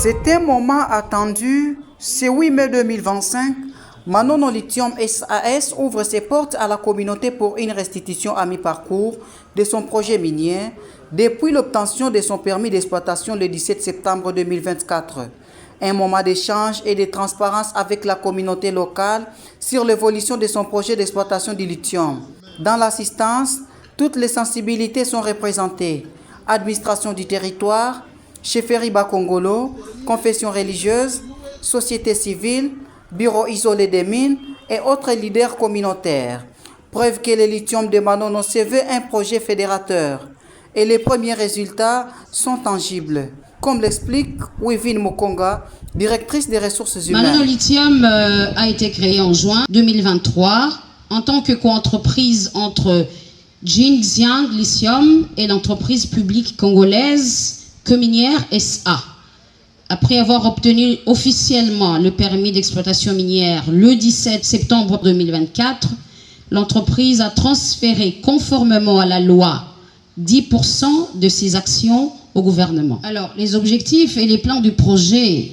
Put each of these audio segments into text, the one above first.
C'était un moment attendu. Ce 8 mai 2025, Manono Lithium SAS ouvre ses portes à la communauté pour une restitution à mi-parcours de son projet minier depuis l'obtention de son permis d'exploitation le 17 septembre 2024. Un moment d'échange et de transparence avec la communauté locale sur l'évolution de son projet d'exploitation du lithium. Dans l'assistance, toutes les sensibilités sont représentées. Administration du territoire, chefferie Bakongolo, confession religieuse, société civile, bureau isolé des mines et autres leaders communautaires. Preuve que le lithium de Manono se veut un projet fédérateur et les premiers résultats sont tangibles, comme l'explique Wivine Mukonga, directrice des ressources humaines. Manono Lithium a été créé en juin 2023 en tant que coentreprise entre Xinjiang Lithium et l'entreprise publique congolaise Minière SA. Après avoir obtenu officiellement le permis d'exploitation minière le 17 septembre 2024, l'entreprise a transféré conformément à la loi 10% de ses actions au gouvernement. Alors, les objectifs et les plans du projet,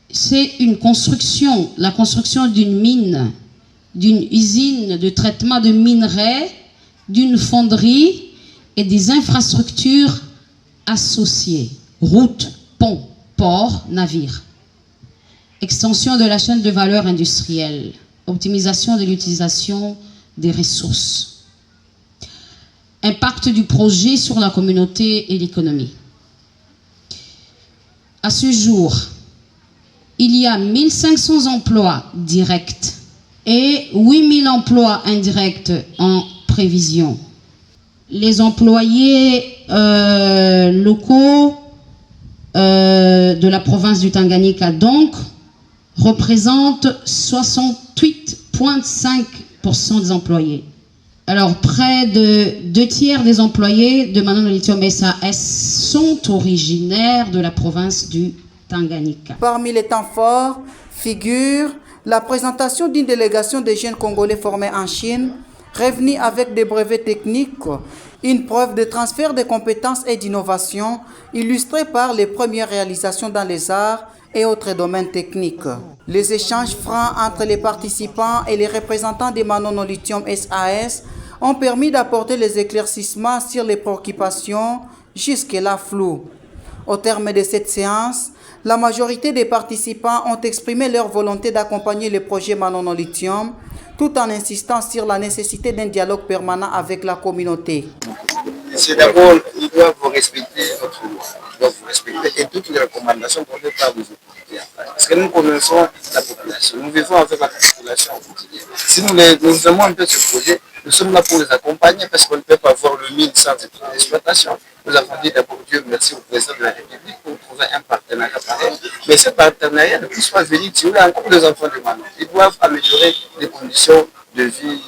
c'est la construction d'une mine, d'une usine de traitement de minerais, d'une fonderie et des infrastructures associées, routes, ponts, ports, navires. Extension de la chaîne de valeur industrielle, optimisation de l'utilisation des ressources. Impact du projet sur la communauté et l'économie. À ce jour, il y a 1500 emplois directs et 8000 emplois indirects en prévision. Les employés locaux de la province du Tanganyika, donc, représentent 68,5% des employés. Alors, près de 2/3 des employés de Manono Lithium SAS sont originaires de la province du Tanganyika. Parmi les temps forts figure la présentation d'une délégation de jeunes Congolais formés en Chine, revenus avec des brevets techniques, une preuve de transfert de compétences et d'innovation illustrée par les premières réalisations dans les arts et autres domaines techniques. Les échanges francs entre les participants et les représentants de Manono Lithium SAS ont permis d'apporter les éclaircissements sur les préoccupations jusque-là floues. Au terme de cette séance, la majorité des participants ont exprimé leur volonté d'accompagner le projet Manono Lithium tout en insistant sur la nécessité d'un dialogue permanent avec la communauté. C'est d'abord, ils doivent vous respecter votre loi, ils doivent vous respecter et toutes les recommandations données par vos autorités. Parce que nous connaissons la population, nous vivons avec la population au quotidien. Si nous aimons un peu ce projet, nous sommes là pour les accompagner parce qu'on ne peut pas voir le mine sans étude d'exploitation. Nous avons dit d'abord Dieu merci au président de la République pour trouver un partenariat pareil. Mais ce partenariat ne peut pas venir si on a encore des enfants de Manono. Ils doivent améliorer les conditions de vie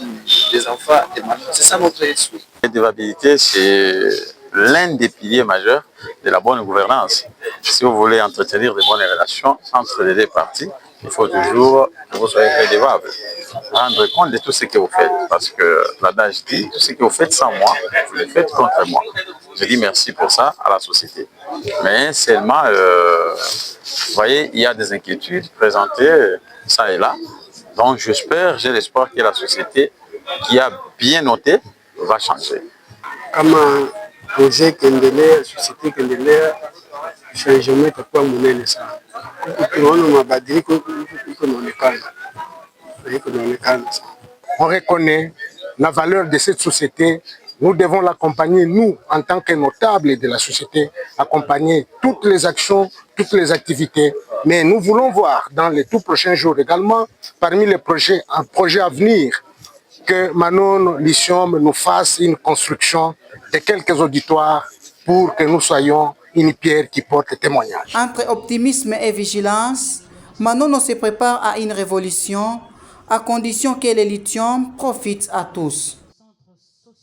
des enfants de Manono. C'est ça notre souhait. La durabilité, c'est l'un des piliers majeurs de la bonne gouvernance. Si vous voulez entretenir de bonnes relations entre les deux parties, il faut toujours que vous soyez redevable, rendre compte de tout ce que vous faites. Parce que l'adage dit, tout ce que vous faites sans moi, vous le faites contre moi. Je dis merci pour ça à la société. Mais seulement, vous voyez, il y a des inquiétudes présentées, ça et là. Donc j'espère, j'ai l'espoir que la société qui a bien noté va changer. Comme un projet Kendele, société Kendele, changement de quoi monnaie ça. On reconnaît la valeur de cette société. Nous devons l'accompagner, nous, en tant que notables de la société, accompagner toutes les actions, toutes les activités. Mais nous voulons voir dans les tout prochains jours également, parmi les projets, un projet à venir, que Manono Lithium nous fasse une construction de quelques auditoires pour que nous soyons une pierre qui porte témoignage. Entre optimisme et vigilance, Manono se prépare à une révolution à condition que le lithium profite à tous.